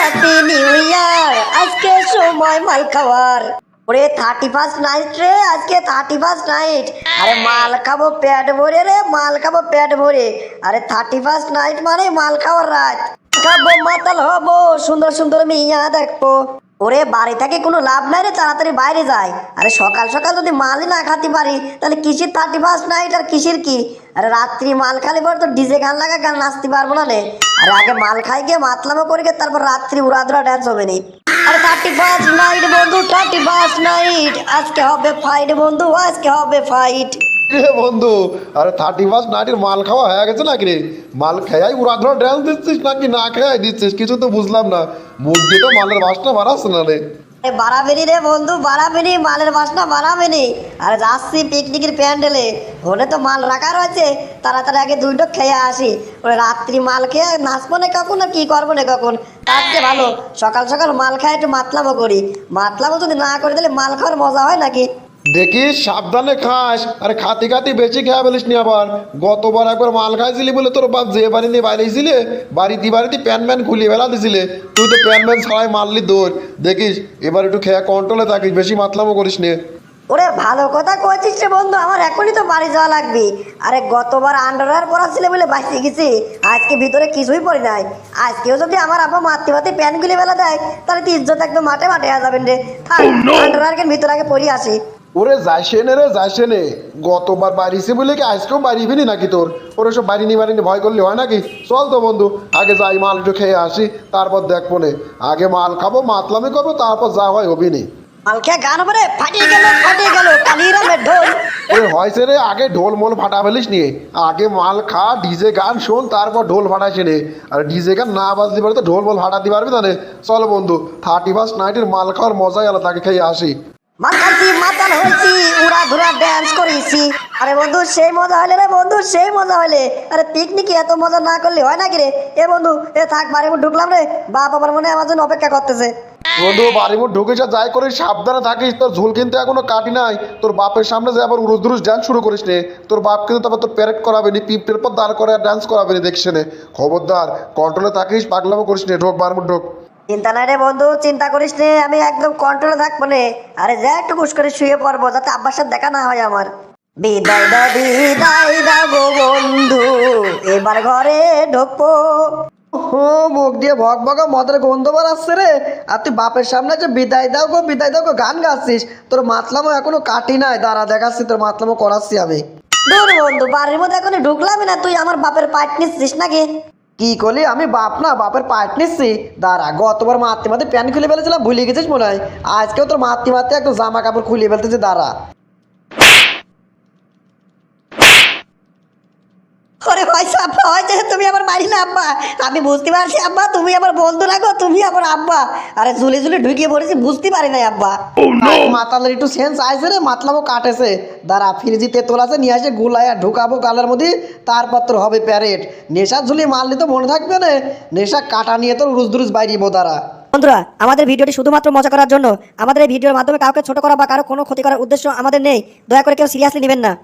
Happy new year. আজকে সময় মাল খাওয়ার। ওরে 31st নাইট রে, আজকে 31st নাইট। আরে মাল খাবো পেট ভরে রে, মাল খাবো পেট ভরে। আরে 31st নাইট মানে মাল খাওয়ার রাত। খাবো মাতাল হবো, সুন্দর সুন্দর মিয়া দেখবো। ওরে বাড়ি থেকে কোনো লাভ নাই রে, তাড়াতাড়ি বাইরে যায়। আরে সকাল সকাল যদি মালই না খাতে পারি তাহলে কিসের 31st নাইট আর কিসের কি। আরে রাত্রি মাল খালি পর তো ডিজে গান লাগা গান নাচতে পারবো না রে। আরে আগে মাল খাই গিয়ে মাতলামো করে গিয়ে তারপর রাত্রি উড়াধুরা ড্যান্স হবে নি। আরে 31st নাইট বন্ধু, 31st নাইট। আজকে হবে ফাইট বন্ধু, আজকে হবে ফাইট। রে বন্ধু, আরে 31st নাইটের মাল খাওয়া হয়ে গেছে নাকি রে? মাল খেয়াই উড়াধুরা ড্যান্স দিচ্ছিস নাকি না খেয়াই দিচ্ছিস কিছু তো বুঝলাম না। মুখ দিয়ে তো মালের বাসনা বাড়াচ্ছে না রে। বাড়াবেনি রে বন্ধু, বাড়াবেনি, মালের বাসনা বাড়াবেনি। আরে যাচ্ছি পিকনিকের প্যান্ডেলে, ওখানে তো মাল রাখা রয়েছে। তাড়াতাড়ি আগে দুইটো খেয়ে আসি। ওই রাত্রি মাল খেয়ে নাচবো না কখন আর কি করবো না কখন। তার চেয়ে ভালো সকাল সকাল মাল খাই একটু মাতলামো করি। মাতলামো যদি না করে দিলে মাল খাওয়ার মজা হয় নাকি? দেখিস সাবধানে খাস, আরে খাতি খাতি বেশি খেয়ে ফেলিস নি আবার। গতবার একবার মাল খাইছিলি বলে তোর বাপ যে বাড়ি নিয়ে বাইরেছিলে, বাড়িতে প্যান ম্যান খুলিয়ে ফেলা দিছিলে। তুই তো প্যান ম্যান ছাড়াই মারলি দৌড়। দেখিস এবার একটু খেয়ে কন্ট্রোলে থাকিস, বেশি মাতলামো করিস নে। ওরে ভালো কথা কইছিস রে বন্ধু, আমার এখনই তো বাড়ি যাওয়া লাগবে। আরে গতবার আন্ডারওয়্যার পরা ছিল বলে বাঁচিয়ে গেছি, আজকে ভিতরে কিছুই পরি নাই। আজকেও যদি আমার আব্বা মারতে মারতে প্যান গুলি বেলা দেয় তাহলে তো ইজ্জত একদম মাঠে মাঠে হয়ে যাবেন রে। থাক আন্ডারওয়্যার ভিতরে আগে পরি আসি। ওরে যাইসে নে রে, যাইসে নে। গতবার বাড়িছে বলে কি আজকেও বাড়ি ফিনি নাকি তোর? ওরে সব বাড়ি নিয়ে ভয় করলে হয় নাকি? চল তো বন্ধু, আগে যাই মাল একটু খেয়ে আসি, তারপর দেখবো নে। আগে মাল খাবো, মাতলামি করবো, তারপর যা হয় হবি নি। মাল খেয়ে গান হবে ফাটিয়ে গেল কালিরামের ঢোল। ওরে হয়েছে রে, আগে ঢোল মোল ফাটা ফেলিস নিয়ে। আগে মাল খা, ডিজে গান শোন, তারপর ঢোল ফাটাইছে নে। আর ডিজে গান না বাজতে পারে তো ঢোল মোল ফাটাতে পারবি না রে। চল বন্ধু, 31st নাইটের মাল খাওয়ার মজাই আলাদা, তাকে খেয়ে আসি। মাল খাইছি, মাতাল হয়েছি, উড়া ধুরা ড্যান্স করেছি। আরে বন্ধু সেই মজা হলে রে বন্ধু, সেই মজা হলে। আরে পিকনিকে এত মজা না করলে হয় নাকি রে? এ বন্ধু এ থাক, বাড়ি ঢুকলাম রে। বাপ আমার মনে হয় আমার জন্য অপেক্ষা করতেছে। বন্ধু বাড়ি মুখ ঢুকিস আর যাই করিস সাবধানে থাকিস, তোর ঝুল কিন্তু এখনো কাটি নাই। তোর বাপের সামনে যে আবার উরুস ডান্স শুরু করিস নে। তোর বাপ কিন্তু তারপর তোর প্যারেড করাবে নি, পিপটের পর দাঁড় করে আর ডান্স করাবে নি, দেখিস নে। খবরদার কন্ট্রোলে থাকিস, পাগলামো করিস নে। ঢোক বাড়ি মুখ ঢোক। চিন্তা নাই রে বন্ধু, চিন্তা করিস নে, আমি একদম কন্ট্রোলে থাকবো নে। আরে যা একটু কুস করে শুয়ে পড়বো যাতে আব্বার সাথে দেখা না হয় আমার। বিদায় দাও গো বন্ধু, এবার ঘরে ঢুকবো। ও মুখ দিয়ে ভক ভকা মদের গন্ধ বার আসছে রে। আর তুই বাপের সামনে যে বিদায় দাও গো গান গাচ্ছিস। তোর মাতলামো এখনো কাটি নাই, দাঁড়া দেখাচ্ছি তোর মাতলামো করাচ্ছি আমি। দূর বন্ধু, বাড়ির মধ্যে এখন ঢুকলামই না, তুই আমার বাপের পাট নিচ্ছিস নাকি? কি করলি? আমি বাপ না, বাপের পাট নিচ্ছি। দাঁড়া, গতবার মারতে মারতে প্যান্ট খুলে ফেলেছিলাম, ভুলে গেছিস মনে হয়। আজকেও তোর মারতে মারতে একটু জামা কাপড় খুলে ফেলতেছে, দাঁড়া। ওরে হয়েছে আব্বা, হয়েছে, তুমি আমার বাড়ি না আব্বা। আমি বুঝতে পারছি আব্বা, তুমি আমার বন্ধু লাগো, তুমি আমার আব্বা। আরে ঝুলে ঝুলে ঢুকিয়ে পড়েছি, বুঝতে পারি নাই আব্বা। মাতালের একটু সেন্স আইছে রে, মাতলামো কাটেছে। দাঁড়া, ফ্রিজি তেঁতুল আছে, নিয়ে আসে গুলাইয়া ঢুকাবো গালের মধ্যে, তারপর তোর হবে প্যারেড। নেশার ঝুলি মারলে তো মনে থাকবে না, নেশা কাটা নিয়ে তোর রুজ বাইরিব। দাঁড়া বন্ধুরা, আমাদের ভিডিওটি শুধুমাত্র মজা করার জন্য। আমাদের এই ভিডিওর মাধ্যমে কাউকে ছোট করা বা কারো কোনো ক্ষতি করার উদ্দেশ্য আমাদের নেই। দয়া করে কেউ সিরিয়াসলি নেবেন না।